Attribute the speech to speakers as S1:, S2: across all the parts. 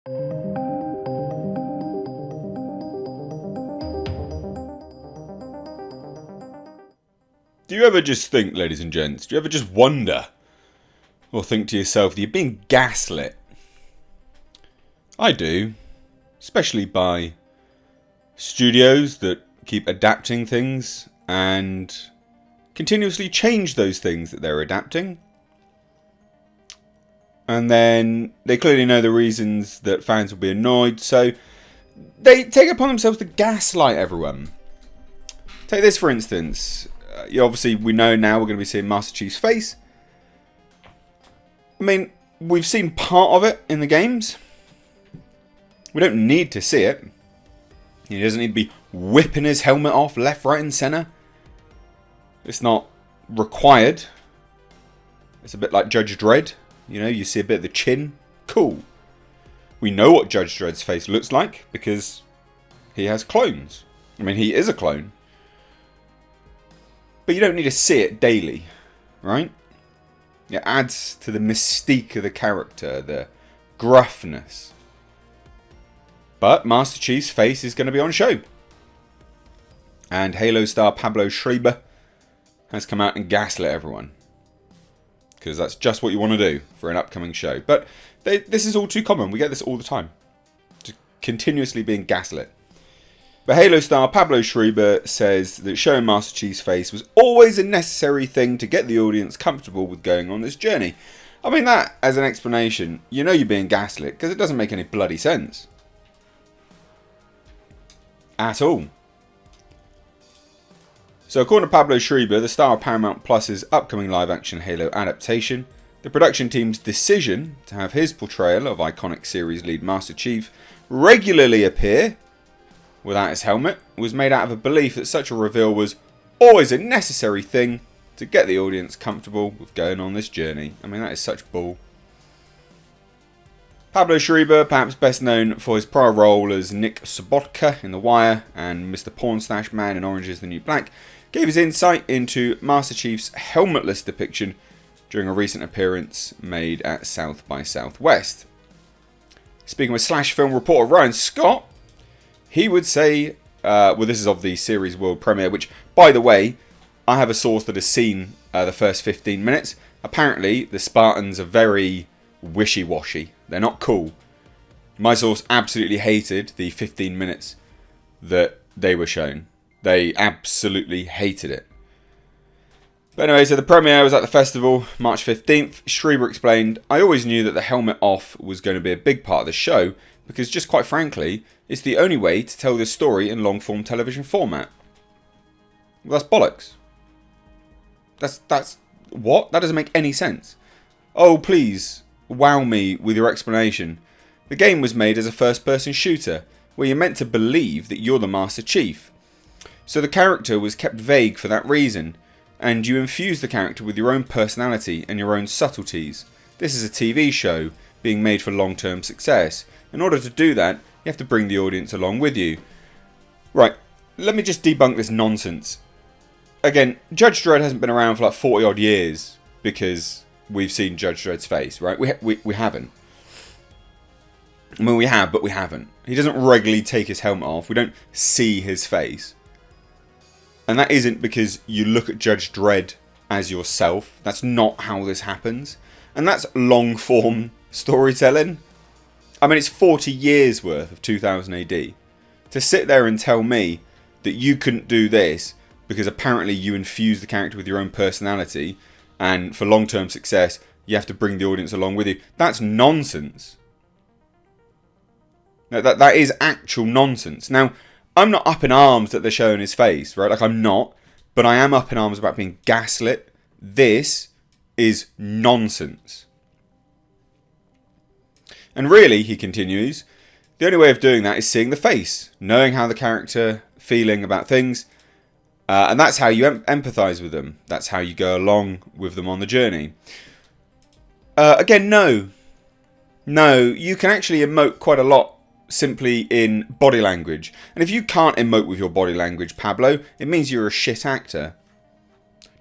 S1: Do you ever just think, ladies and gents, do you ever just wonder or think to yourself that you're being gaslit? I do, especially by studios that keep adapting things and continuously change those things that they're adapting. And then they clearly know the reasons that fans will be annoyed, so they take it upon themselves to gaslight everyone. Take this for instance. Obviously, we know now we're going to be seeing Master Chief's face. I mean, we've seen part of it in the games. We don't need to see it. He doesn't need to be whipping his helmet off left, right and centre. It's not required. It's a bit like Judge Dredd. You know, you see a bit of the chin. Cool. We know what Judge Dredd's face looks like because he has clones. I mean, he is a clone. But you don't need to see it daily, right? It adds to the mystique of the character, the gruffness. But Master Chief's face is going to be on show. And Halo star Pablo Schreiber has come out and gaslit everyone. Because that's just what you want to do for an upcoming show. But this is all too common. We get this all the time. Just continuously being gaslit. But Halo star Pablo Schreiber says that showing Master Chief's face was always a necessary thing to get the audience comfortable with going on this journey. I mean, that as an explanation, you know you're being gaslit because it doesn't make any bloody sense. At all. So according to Pablo Schreiber, the star of Paramount Plus's upcoming live-action Halo adaptation, the production team's decision to have his portrayal of iconic series lead Master Chief regularly appear without his helmet was made out of a belief that such a reveal was always a necessary thing to get the audience comfortable with going on this journey. I mean, that is such bull. Pablo Schreiber, perhaps best known for his prior role as Nick Sobotka in The Wire and Mr. Pornstache Man in Orange is the New Black, gave his insight into Master Chief's helmetless depiction during a recent appearance made at South by Southwest. Speaking with Slash film reporter Ryan Scott, he would say, well, this is of the series world premiere, which, by the way, I have a source that has seen the first 15 minutes. Apparently, the Spartans are very wishy-washy. They're not cool. My source absolutely hated the 15 minutes that they were shown. They absolutely hated it. But anyway, so the premiere was at the festival, March 15th. Schreiber explained, I always knew that the helmet off was going to be a big part of the show, because just quite frankly, it's the only way to tell this story in long-form television format. Well, that's bollocks. That's what? That doesn't make any sense. Oh, please, wow me with your explanation. The game was made as a first-person shooter, where you're meant to believe that you're the Master Chief. So the character was kept vague for that reason, and you infuse the character with your own personality and your own subtleties. This is a TV show being made for long-term success. In order to do that, you have to bring the audience along with you. Right, let me just debunk this nonsense. Again, Judge Dredd hasn't been around for like 40 odd years because we've seen Judge Dredd's face, right? We haven't. I mean, we have, but we haven't. He doesn't regularly take his helmet off. We don't see his face. And that isn't because you look at Judge Dredd as yourself. That's not how this happens. And that's long-form storytelling. I mean, it's 40 years worth of 2000 AD. To sit there and tell me that you couldn't do this because apparently you infuse the character with your own personality, and for long-term success, you have to bring the audience along with you. That's nonsense. That is actual nonsense. Now, I'm not up in arms that they're showing his face, right? Like, I'm not. But I am up in arms about being gaslit. This is nonsense. And really, he continues, the only way of doing that is seeing the face, knowing how the character feeling about things, and that's how you empathise with them. That's how you go along with them on the journey. Again, no. No, you can actually emote quite a lot simply in body language. And if you can't emote with your body language, Pablo, it means you're a shit actor.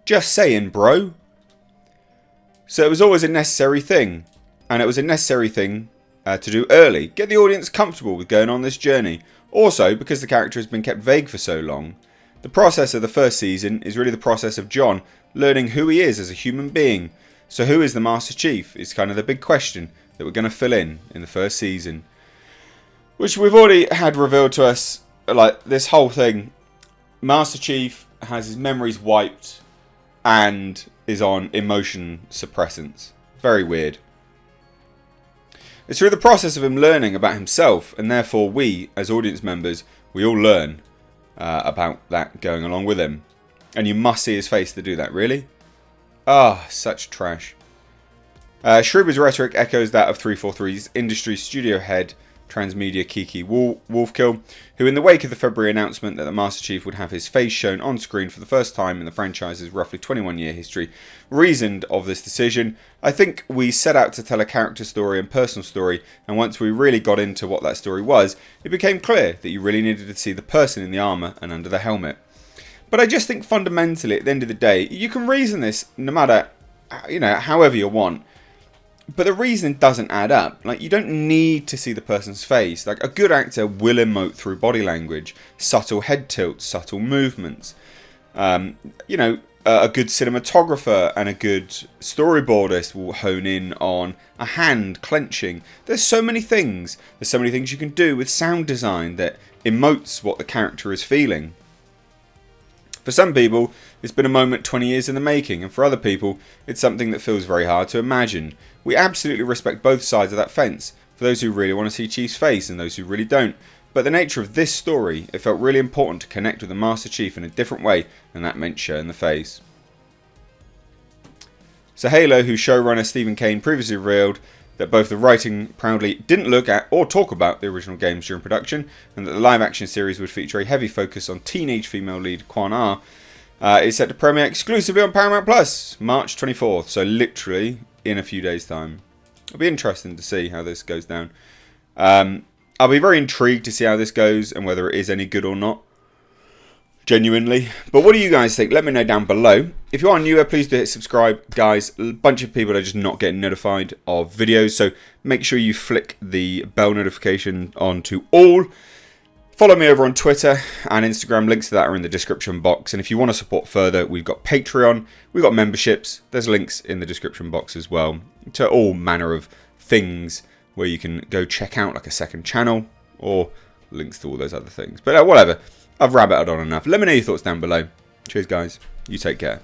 S1: Just saying, bro. So it was always a necessary thing. And it was a necessary thing to do early. Get the audience comfortable with going on this journey. Also, because the character has been kept vague for so long, the process of the first season is really the process of John learning who he is as a human being. So who is the Master Chief is kind of the big question that we're going to fill in the first season. Which we've already had revealed to us, like this whole thing. Master Chief has his memories wiped and is on emotion suppressants. Very weird. It's through the process of him learning about himself, and therefore we, as audience members, we all learn about that going along with him. And you must see his face to do that, really? Ah, such trash. Schreiber's rhetoric echoes that of 343's industry studio head, Transmedia Kiki Wolfkill, who in the wake of the February announcement that the Master Chief would have his face shown on screen for the first time in the franchise's roughly 21-year history, reasoned of this decision. I think we set out to tell a character story and personal story, and once we really got into what that story was, it became clear that you really needed to see the person in the armour and under the helmet. But I just think fundamentally, at the end of the day, you can reason this no matter, however you want. But the reason doesn't add up. Like, you don't need to see the person's face. Like, a good actor will emote through body language, subtle head tilts, subtle movements. A good cinematographer and a good storyboardist will hone in on a hand clenching. There's so many things. There's so many things you can do with sound design that emotes what the character is feeling. For some people, it's been a moment 20 years in the making, and for other people, it's something that feels very hard to imagine. We absolutely respect both sides of that fence, for those who really want to see Chief's face and those who really don't. But the nature of this story, it felt really important to connect with the Master Chief in a different way, and that meant showing the face. So Halo, whose showrunner Stephen Kane previously revealed that both the writing proudly didn't look at or talk about the original games during production, and that the live-action series would feature a heavy focus on teenage female lead Quan Ah, is set to premiere exclusively on Paramount Plus, March 24th, so literally in a few days' time. It'll be interesting to see how this goes down. I'll be very intrigued to see how this goes and whether it is any good or not. Genuinely. But what do you guys think? Let me know down below. If you are newer, please do hit subscribe. Guys, a bunch of people are just not getting notified of videos, so make sure you flick the bell notification on to all. Follow me over on Twitter and Instagram. Links to that are in the description box. And if you want to support further, we've got Patreon, we've got memberships. There's links in the description box as well to all manner of things where you can go check out, like a second channel or links to all those other things. But whatever. I've rabbited on enough. Let me know your thoughts down below. Cheers, guys. You take care.